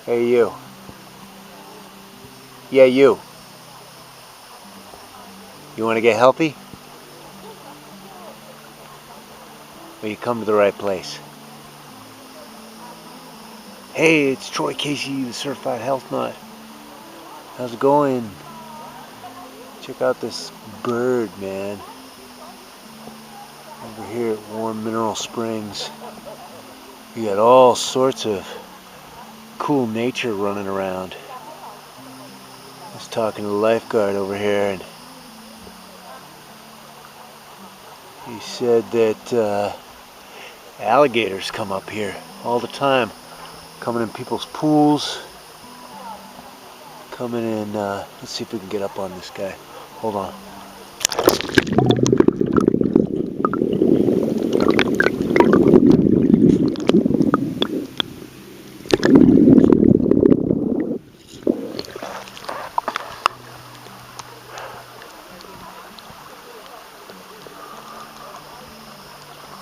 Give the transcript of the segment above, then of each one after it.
Hey, you. Yeah, you. You want to get healthy? Well, you come to the right place. Hey, it's Troy Casey, the Certified Health Nut. How's it going? Check out this bird, man. Over here at Warm Mineral Springs. You got all sorts of cool nature running around. I was talking to the lifeguard over here, and he said that alligators come up here all the time, coming in people's pools, coming in. Let's see if we can get up on this guy. Hold on.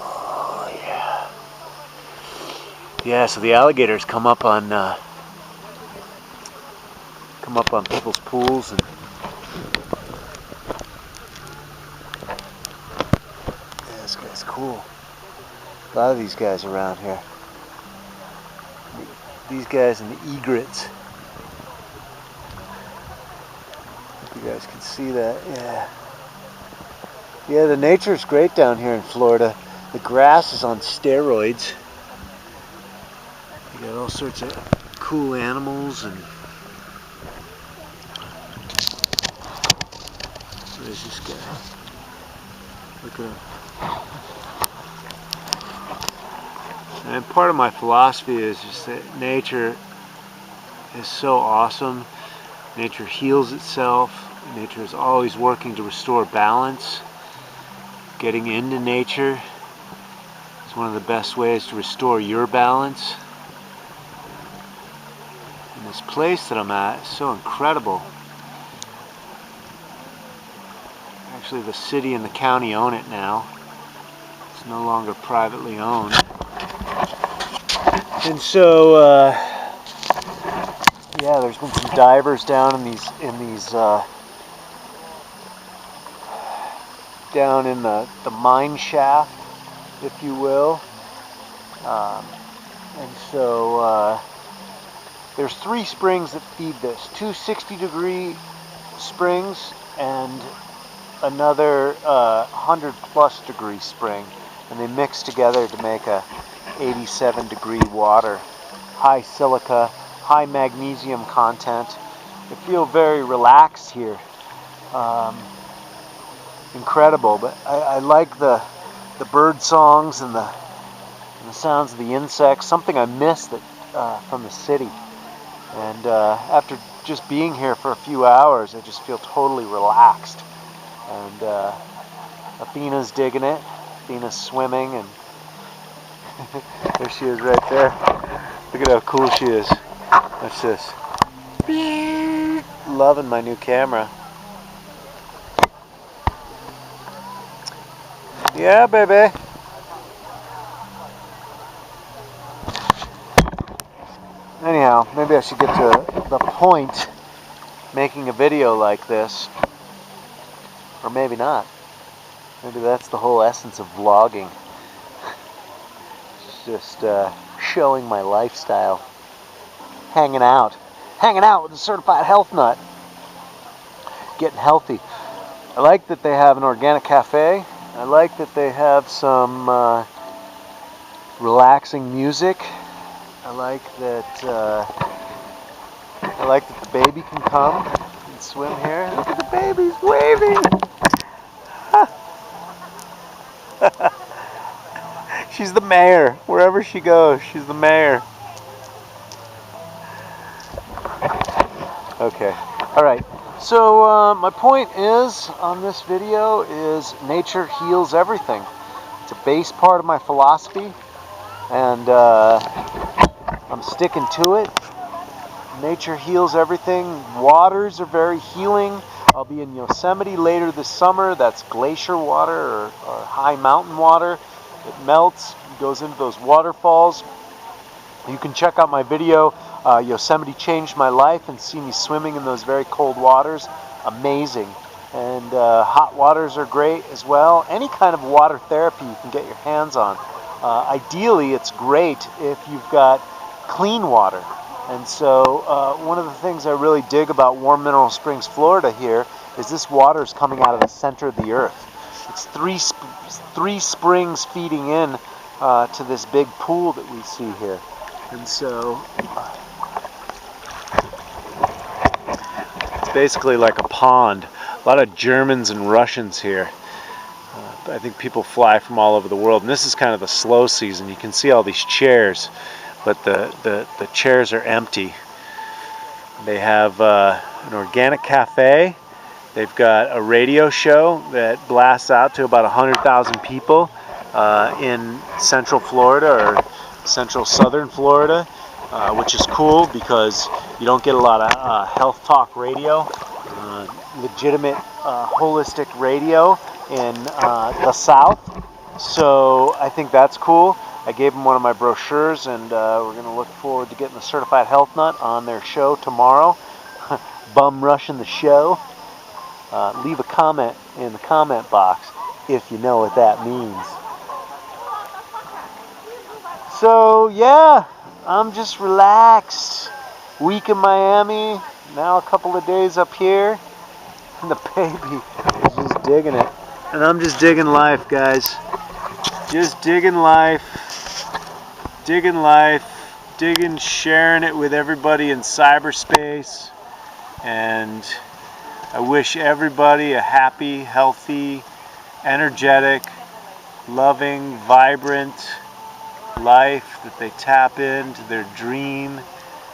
Oh yeah. Yeah. So the alligators come up on people's pools, and yeah, this guy's cool. A lot of these guys around here. These guys and the egrets. Hope you guys can see that. Yeah. Yeah, the nature's great down here in Florida. The grass is on steroids. You got all sorts of cool animals, and where's this guy? Look at him. And part of my philosophy is just that nature is so awesome. Nature heals itself. Nature is always working to restore balance. Getting into nature is one of the best ways to restore your balance. And this place that I'm at is so incredible. Actually, the city and the county own it now. It's no longer privately owned. And so, yeah, there's been some divers down down in the mine shaft, if you will. And so there's 3 springs that feed this. 2 60-degree springs and another 100+ degree spring. And they mix together to make a 87-degree water. High silica, high magnesium content. I feel very relaxed here. Incredible, but I like the bird songs and the sounds of the insects. Something I missed from the city. And after just being here for a few hours, I just feel totally relaxed. And Athena's digging it. Athena's swimming, and there she is right there. Look at how cool she is. Watch this. Loving my new camera. Yeah, baby. Anyhow, maybe I should get to the point making a video like this. Or maybe not. Maybe that's the whole essence of vlogging. It's just showing my lifestyle. Hanging out with a certified health nut. Getting healthy. I like that they have an organic cafe. I like that they have some relaxing music. I like that the baby can come and swim here. Look at the baby's waving. She's the mayor. Wherever she goes, she's the mayor. Okay. All right. So my point is on this video is nature heals everything. It's a base part of my philosophy, and I'm sticking to it. Nature heals everything. Waters are very healing. I'll be in Yosemite later this summer. That's glacier water or high mountain water. It melts, goes into those waterfalls. You can check out my video, Yosemite Changed My Life, and see me swimming in those very cold waters. Amazing. And hot waters are great as well. Any kind of water therapy you can get your hands on. Ideally, it's great if you've got clean water. And so one of the things I really dig about Warm Mineral Springs, Florida here is this water is coming out of the center of the earth. It's three springs feeding in to this big pool that we see here. And so it's basically like a pond. A lot of Germans and Russians here. I think people fly from all over the world. And this is kind of the slow season. You can see all these chairs, but the chairs are empty. They have an organic cafe. They've got a radio show that blasts out to about 100,000 people in Central Florida or Central Southern Florida, which is cool because you don't get a lot of health talk radio, legitimate holistic radio in the South. So I think that's cool. I gave them one of my brochures, and we're going to look forward to getting the Certified Health Nut on their show tomorrow. Bum rushing the show. Leave a comment in the comment box if you know what that means. So yeah, I'm just relaxed. Week in Miami, now a couple of days up here, and the baby is just digging it. And I'm just digging life, guys. Just digging life, sharing it with everybody in cyberspace. And I wish everybody a happy, healthy, energetic, loving, vibrant life, that they tap into their dream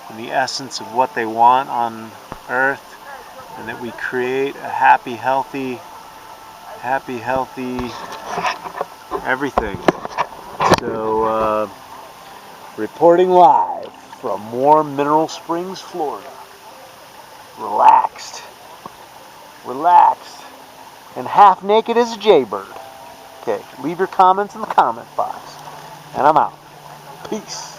and the essence of what they want on earth, and that we create a happy, healthy everything. So, reporting live from Warm Mineral Springs, Florida. Relaxed, and half naked as a jaybird. Okay, leave your comments in the comment box. And I'm out. Peace.